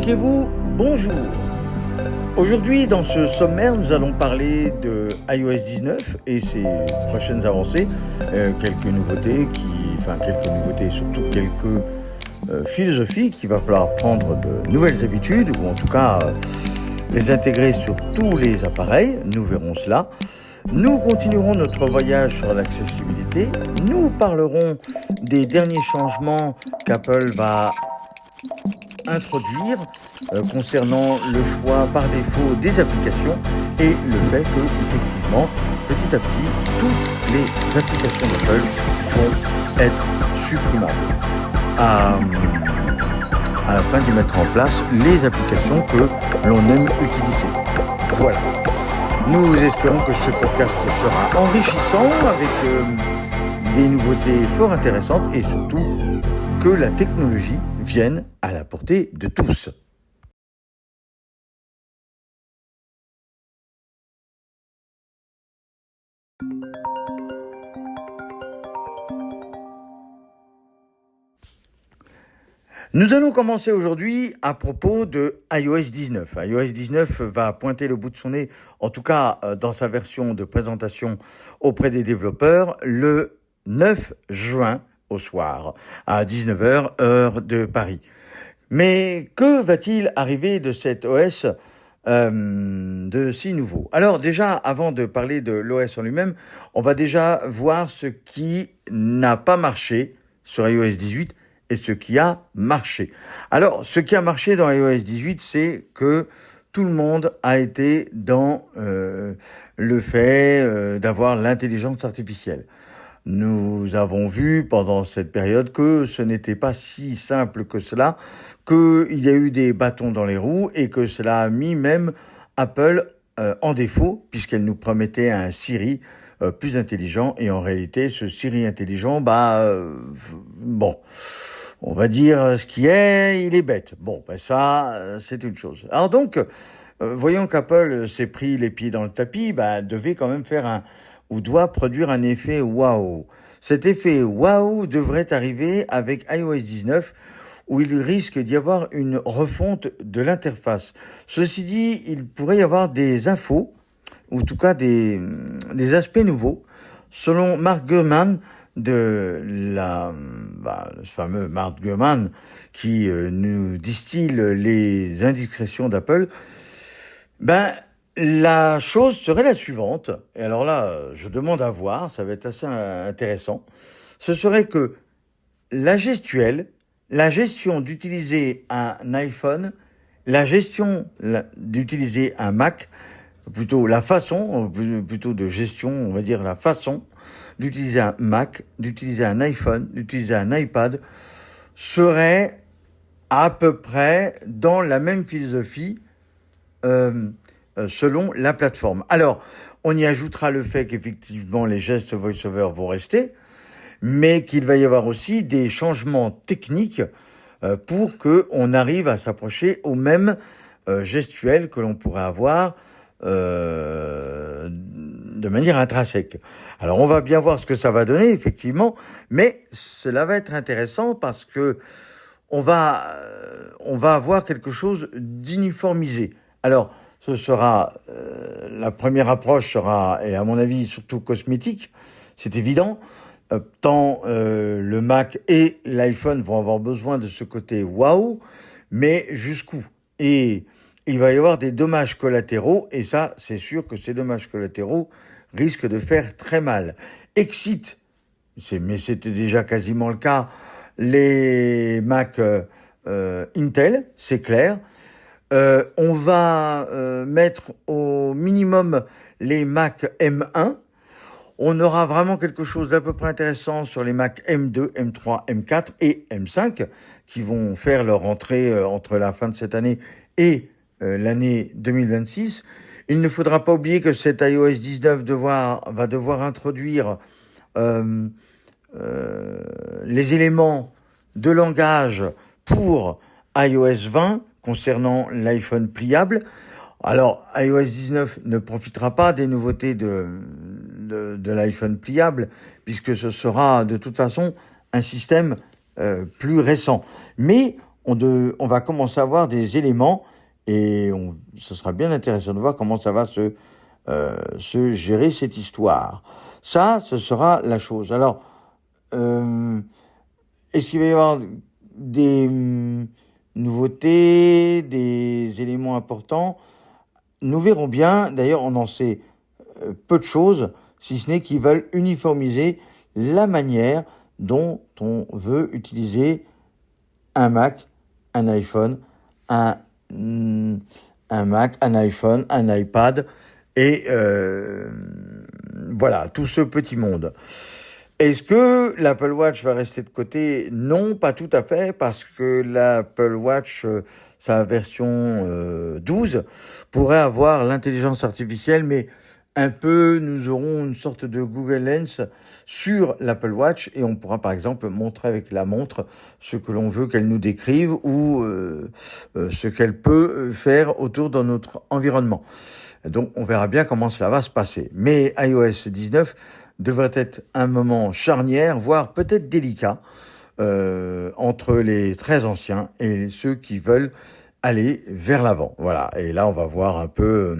Braquez-vous, bonjour. Aujourd'hui, dans ce sommaire, nous allons parler de iOS 19 et ses prochaines avancées, quelques nouveautés, et surtout quelques philosophies qu'il va falloir prendre de nouvelles habitudes, ou en tout cas les intégrer sur tous les appareils. Nous verrons cela. Nous continuerons notre voyage sur l'accessibilité. Nous parlerons des derniers changements qu'Apple va introduire concernant le choix par défaut des applications et le fait que, effectivement, petit à petit, toutes les applications d'Apple vont être supprimables à la fin d'y mettre en place les applications que l'on aime utiliser. Voilà. Nous espérons que ce podcast sera enrichissant avec des nouveautés fort intéressantes et surtout que la technologie vienne à la portée de tous. Nous allons commencer aujourd'hui à propos de iOS 19. iOS 19 va pointer le bout de son nez, en tout cas dans sa version de présentation auprès des développeurs, le 9 juin au soir, à 19h, heure de Paris. Mais que va-t-il arriver de cet OS de si nouveau? Alors déjà, avant de parler de l'OS en lui-même, on va déjà voir ce qui n'a pas marché sur iOS 18 et ce qui a marché. Alors, ce qui a marché dans iOS 18, c'est que tout le monde a été dans le fait d'avoir l'intelligence artificielle. Nous avons vu pendant cette période que ce n'était pas si simple que cela, qu'il y a eu des bâtons dans les roues et que cela a mis même Apple en défaut, puisqu'elle nous promettait un Siri plus intelligent, et en réalité, ce Siri intelligent, on va dire ce qui est, il est bête. Ça, c'est une chose. Alors donc, voyons qu'Apple s'est pris les pieds dans le tapis, devait quand même doit produire un effet waouh. Cet effet waouh devrait arriver avec iOS 19, où il risque d'y avoir une refonte de l'interface. Ceci dit, il pourrait y avoir des infos, ou en tout cas des aspects nouveaux. Selon Mark Gurman, ce fameux Mark Gurman qui nous distille les indiscrétions d'Apple, la chose serait la suivante, et alors là, je demande à voir, ça va être assez intéressant. Ce serait que la gestion d'utiliser un iPhone, la gestion d'utiliser un Mac, plutôt de gestion, on va dire la façon d'utiliser un Mac, d'utiliser un iPhone, d'utiliser un iPad, serait à peu près dans la même philosophie selon la plateforme. Alors, on y ajoutera le fait qu'effectivement les gestes VoiceOver vont rester, mais qu'il va y avoir aussi des changements techniques pour qu'on arrive à s'approcher au même gestuel que l'on pourrait avoir de manière intrinsèque. Alors on va bien voir ce que ça va donner effectivement, mais cela va être intéressant parce que on va avoir quelque chose d'uniformisé. Alors ce sera la première approche sera, et à mon avis surtout cosmétique, c'est évident. Tant le Mac et l'iPhone vont avoir besoin de ce côté waouh, mais jusqu'où? Et il va y avoir des dommages collatéraux, et ça, c'est sûr que ces dommages collatéraux risquent de faire très mal. Excite, mais c'était déjà quasiment le cas, les Mac Intel, c'est clair. On va mettre au minimum les Mac M1. On aura vraiment quelque chose d'à peu près intéressant sur les Mac M2, M3, M4 et M5 qui vont faire leur entrée entre la fin de cette année et l'année 2026. Il ne faudra pas oublier que cet iOS 19 va devoir introduire les éléments de langage pour iOS 20 concernant l'iPhone pliable. Alors, iOS 19 ne profitera pas des nouveautés de l'iPhone pliable, puisque ce sera de toute façon un système plus récent. Mais on va commencer à avoir des éléments et ce sera bien intéressant de voir comment ça va se gérer cette histoire. Ça, ce sera la chose. Alors, est-ce qu'il va y avoir des nouveautés, des éléments importants? Nous verrons bien. D'ailleurs, on en sait peu de choses, si ce n'est qu'ils veulent uniformiser la manière dont on veut utiliser un Mac, un iPhone, un Mac, un iPhone, un iPad, et voilà, tout ce petit monde. Est-ce que l'Apple Watch va rester de côté? Non, pas tout à fait, parce que l'Apple Watch, sa version 12, pourrait avoir l'intelligence artificielle, mais un peu, nous aurons une sorte de Google Lens sur l'Apple Watch et on pourra par exemple montrer avec la montre ce que l'on veut qu'elle nous décrive ou ce qu'elle peut faire autour de notre environnement. Donc on verra bien comment cela va se passer. Mais iOS 19 devrait être un moment charnière, voire peut-être délicat, entre les très anciens et ceux qui veulent aller vers l'avant. Voilà, et là on va voir un peu...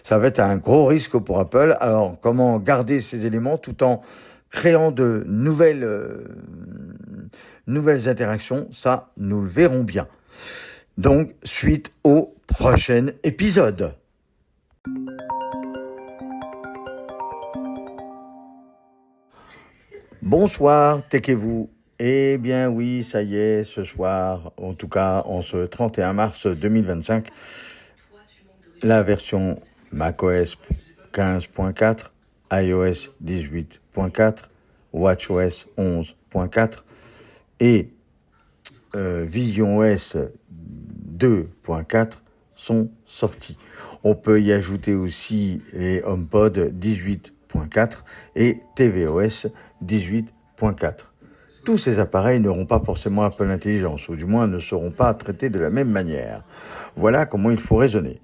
ça va être un gros risque pour Apple. Alors comment garder ces éléments tout en créant de nouvelles interactions, ça nous le verrons bien. Donc suite au prochain épisode. Bonsoir, techez-vous. Eh bien oui, ça y est, ce soir, en tout cas en ce 31 mars 2025, la version macOS 15.4, iOS 18.4, watchOS 11.4 et visionOS 2.4 sont sortis. On peut y ajouter aussi les HomePod 18.4 et tvOS 18.4. Tous ces appareils n'auront pas forcément Apple Intelligence, ou du moins ne seront pas traités de la même manière. Voilà comment il faut raisonner.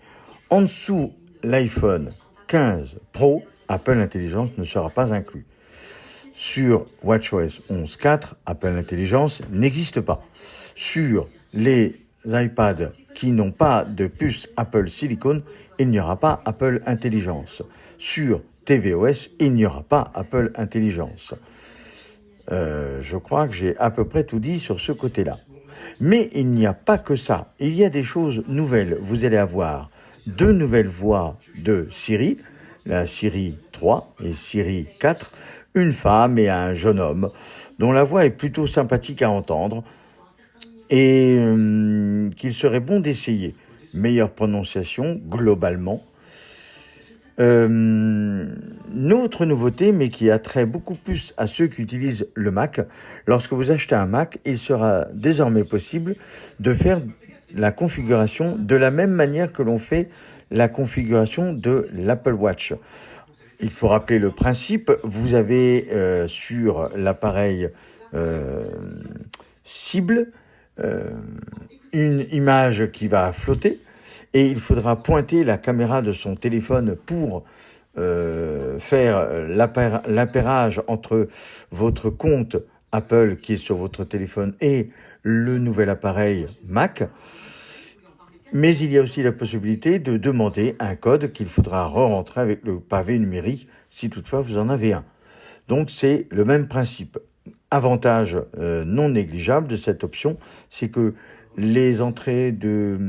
En dessous, l'iPhone 15 Pro, Apple Intelligence ne sera pas inclus. Sur watchOS 11.4, Apple Intelligence n'existe pas. Sur les iPads qui n'ont pas de puce Apple Silicon, il n'y aura pas Apple Intelligence. Sur tvOS, il n'y aura pas Apple Intelligence. Je crois que j'ai à peu près tout dit sur ce côté-là. Mais il n'y a pas que ça. Il y a des choses nouvelles. Vous allez avoir 2 nouvelles voix de Siri, la Siri 3 et Siri 4, une femme et un jeune homme, dont la voix est plutôt sympathique à entendre et qu'il serait bon d'essayer. Meilleure prononciation, globalement. Notre nouveauté, mais qui a trait beaucoup plus à ceux qui utilisent le Mac, lorsque vous achetez un Mac, il sera désormais possible de faire la configuration de la même manière que l'on fait la configuration de l'Apple Watch. Il faut rappeler le principe, vous avez sur l'appareil cible une image qui va flotter, et il faudra pointer la caméra de son téléphone pour faire l'appairage entre votre compte Apple qui est sur votre téléphone et le nouvel appareil Mac. Mais il y a aussi la possibilité de demander un code qu'il faudra re-rentrer avec le pavé numérique si toutefois vous en avez un. Donc c'est le même principe. Avantage non négligeable de cette option, c'est que les entrées de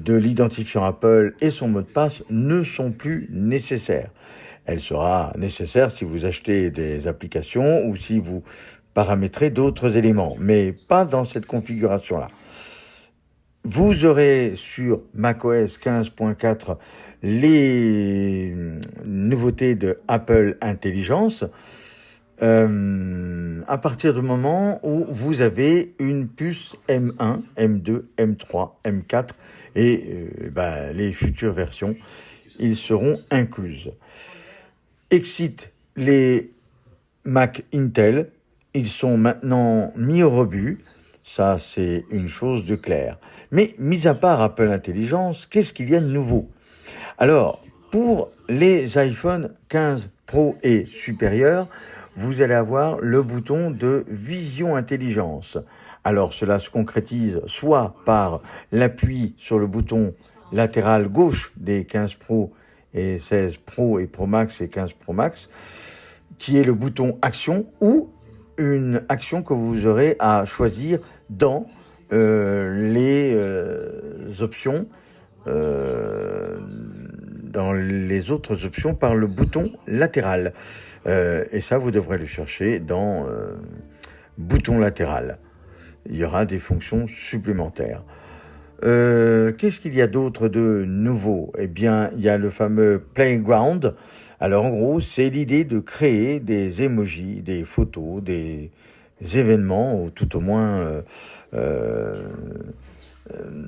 l'identifiant Apple et son mot de passe ne sont plus nécessaires. Elle sera nécessaire si vous achetez des applications ou si vous paramétrez d'autres éléments, mais pas dans cette configuration-là. Vous aurez sur macOS 15.4 les nouveautés de Apple Intelligence à partir du moment où vous avez une puce M1, M2, M3, M4 et les futures versions, ils seront incluses. Excite les Mac Intel, ils sont maintenant mis au rebut. Ça, c'est une chose de clair. Mais, mis à part Apple Intelligence, qu'est-ce qu'il y a de nouveau? Alors, pour les iPhone 15 Pro et supérieurs, vous allez avoir le bouton de Vision Intelligence. Alors cela se concrétise soit par l'appui sur le bouton latéral gauche des 15 Pro et 16 Pro et Pro Max et 15 Pro Max, qui est le bouton Action, ou une action que vous aurez à choisir dans les options, dans les autres options par le bouton latéral. Et ça, vous devrez le chercher dans bouton latéral. Il y aura des fonctions supplémentaires. Qu'est-ce qu'il y a d'autre de nouveau? Eh bien, il y a le fameux Playground. Alors, en gros, c'est l'idée de créer des emojis, des photos, des événements, ou tout au moins,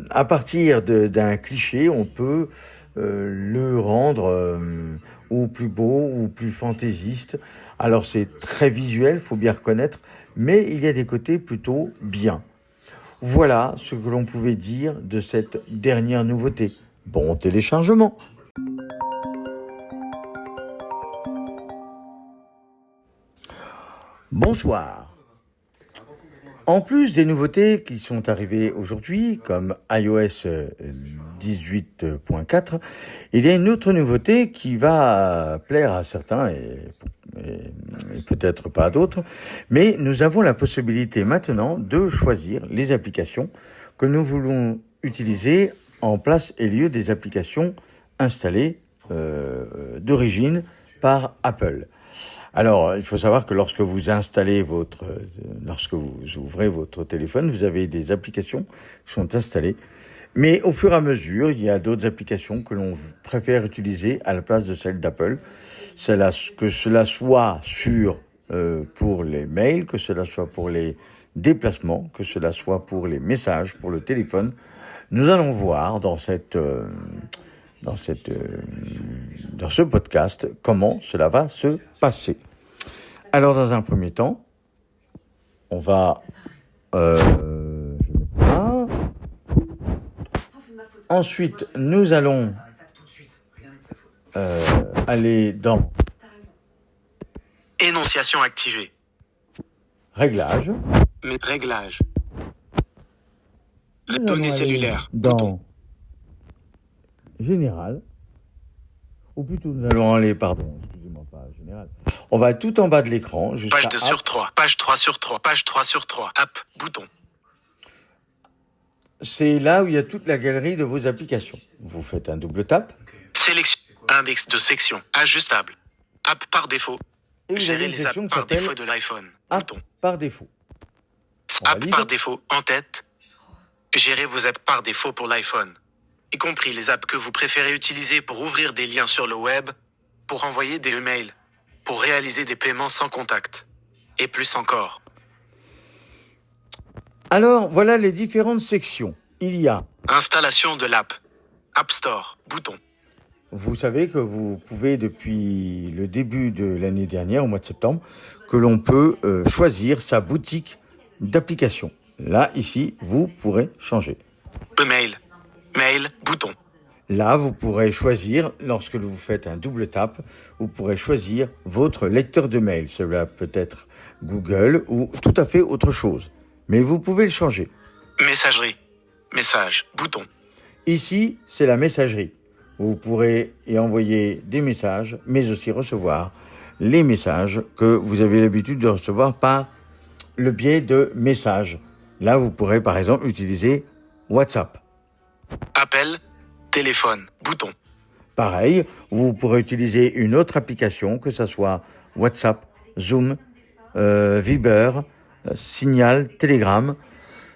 à partir d'un cliché, on peut le rendre ou plus beau, ou plus fantaisiste. Alors, c'est très visuel, faut bien reconnaître, mais il y a des côtés plutôt bien. Voilà ce que l'on pouvait dire de cette dernière nouveauté. Bon téléchargement. Bonsoir. En plus des nouveautés qui sont arrivées aujourd'hui, comme iOS 18.4, il y a une autre nouveauté qui va plaire à certains et peut-être pas à d'autres, mais nous avons la possibilité maintenant de choisir les applications que nous voulons utiliser en place et lieu des applications installées d'origine par Apple. Alors, il faut savoir que lorsque vous ouvrez votre téléphone, vous avez des applications qui sont installées. Mais au fur et à mesure, il y a d'autres applications que l'on préfère utiliser à la place de celles d'Apple. Que cela soit pour les mails, que cela soit pour les déplacements, que cela soit pour les messages, pour le téléphone. Nous allons voir dans ce podcast comment cela va se passer. Alors, dans un premier temps, on va ensuite, nous allons aller dans énonciation activée. Réglages. Réglages. Données cellulaires. Dans Général. Ou plutôt, nous allons aller, excusez-moi, pas Général. On va tout en bas de l'écran. Page 2 sur 3. Page 3 sur 3. Page 3 sur 3. App. Bouton. C'est là où il y a toute la galerie de vos applications. Vous faites un double tap. Sélection. Index de section. Ajustable. App par défaut. Et vous Gérer avez une les apps section qui par s'appelle défaut de l'iPhone. App Bouton. par défaut. App par défaut. En tête. Gérez vos apps par défaut pour l'iPhone. Y compris les apps que vous préférez utiliser pour ouvrir des liens sur le web, pour envoyer des emails, pour réaliser des paiements sans contact. Et plus encore. Alors, voilà les différentes sections. Il y a installation de l'app. App Store. Bouton. Vous savez que vous pouvez, depuis le début de l'année dernière, au mois de septembre, que l'on peut choisir sa boutique d'applications. Là, ici, vous pourrez changer. Email. Mail. Bouton. Là, vous pourrez choisir, lorsque vous faites un double tap, vous pourrez choisir votre lecteur de mail. Cela peut être Google ou tout à fait autre chose. Mais vous pouvez le changer. Messagerie. Message. Bouton. Ici, c'est la messagerie. Vous pourrez y envoyer des messages, mais aussi recevoir les messages que vous avez l'habitude de recevoir par le biais de messages. Là, vous pourrez par exemple utiliser WhatsApp. Appel. Téléphone. Bouton. Pareil, vous pourrez utiliser une autre application, que ce soit WhatsApp, Zoom, Viber, Signal, Telegram.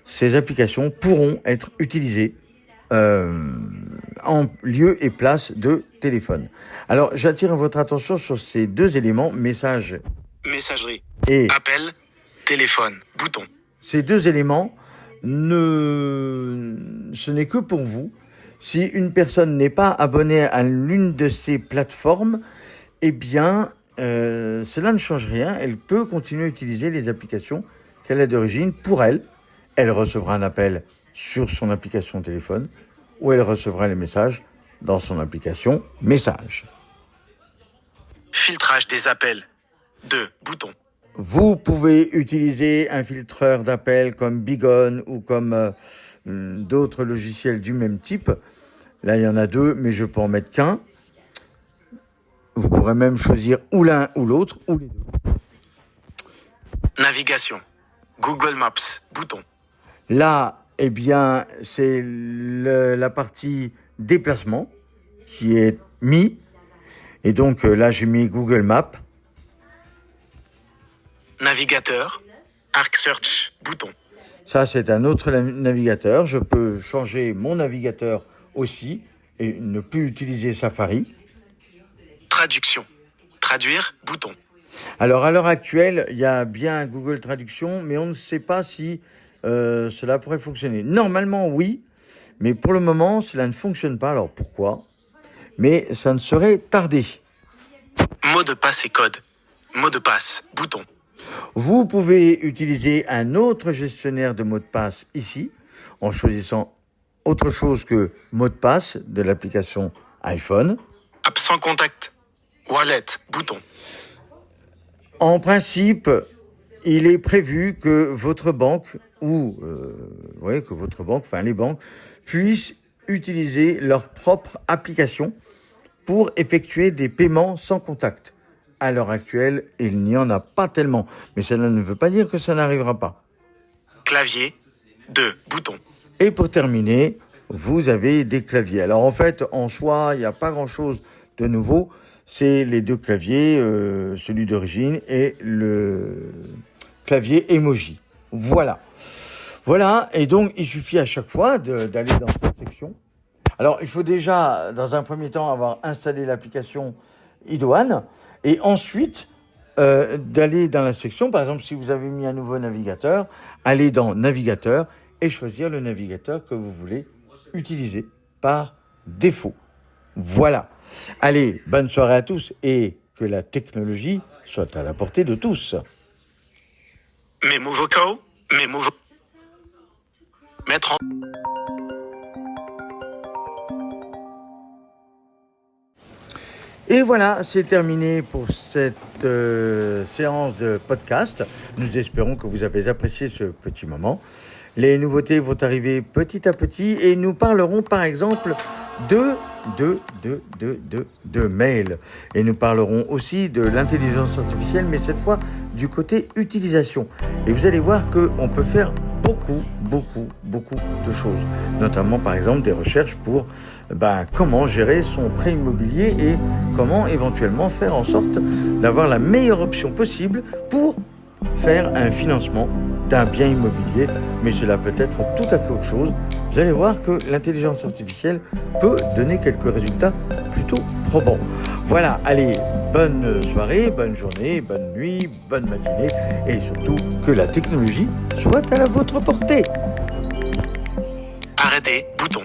Ces applications pourront être utilisées en lieu et place de téléphone. Alors, j'attire votre attention sur ces deux éléments, message Messagerie. et Appel. Téléphone. Bouton. Ces deux éléments, ce n'est que pour vous. Si une personne n'est pas abonnée à l'une de ces plateformes, eh bien, cela ne change rien. Elle peut continuer à utiliser les applications qu'elle a d'origine pour elle. Elle recevra un appel sur son application téléphone ou elle recevra les messages dans son application Messages. Filtrage des appels. 2. Bouton. Vous pouvez utiliser un filtreur d'appel comme Bigon ou comme d'autres logiciels du même type. Là, il y en a deux, mais je peux en mettre qu'un. Vous pourrez même choisir ou l'un ou l'autre, ou les deux. Navigation. Google Maps. Bouton. Là, eh bien, c'est la partie déplacement qui est mis. Et donc, là, j'ai mis Google Maps. Navigateur. Arc Search. Bouton. Ça, c'est un autre navigateur. Je peux changer mon navigateur aussi et ne plus utiliser Safari. Traduction. Traduire. Bouton. Alors, à l'heure actuelle, il y a bien Google Traduction, mais on ne sait pas si cela pourrait fonctionner. Normalement, oui, mais pour le moment, cela ne fonctionne pas. Alors, pourquoi ? Mais ça ne serait tardé. Mot de passe et code. Mot de passe. Bouton. Vous pouvez utiliser un autre gestionnaire de mots de passe ici, en choisissant autre chose que mot de passe de l'application iPhone. App sans contact. Wallet. Bouton. En principe, il est prévu que votre banque ou les banques puissent utiliser leur propre application pour effectuer des paiements sans contact. À l'heure actuelle, il n'y en a pas tellement, mais cela ne veut pas dire que ça n'arrivera pas. Clavier. 2. Bouton. Et pour terminer, vous avez des claviers. Alors en fait, en soi, il n'y a pas grand-chose de nouveau. C'est les deux claviers, celui d'origine et le clavier emoji. Voilà. Voilà, et donc il suffit à chaque fois d'aller dans cette section. Alors il faut déjà, dans un premier temps, avoir installé l'application iDouane, et ensuite d'aller dans la section, par exemple si vous avez mis un nouveau navigateur, aller dans Navigateur et choisir le navigateur que vous voulez utiliser par défaut. Voilà. Allez, bonne soirée à tous et que la technologie soit à la portée de tous. Mes mots vocaux. Mes mots vocaux. Mettre en... Et voilà, c'est terminé pour cette séance de podcast. Nous espérons que vous avez apprécié ce petit moment. Les nouveautés vont arriver petit à petit et nous parlerons par exemple de mail. Et nous parlerons aussi de l'intelligence artificielle, mais cette fois du côté utilisation. Et vous allez voir qu'on peut faire beaucoup de choses. Notamment par exemple des recherches pour comment gérer son prêt immobilier et comment éventuellement faire en sorte d'avoir la meilleure option possible pour faire un financement d'un bien immobilier, mais cela peut être tout à fait autre chose. Vous allez voir que l'intelligence artificielle peut donner quelques résultats plutôt probants. Voilà, allez, bonne soirée, bonne journée, bonne nuit, bonne matinée, et surtout que la technologie soit à la vôtre portée. Arrêtez. Bouton.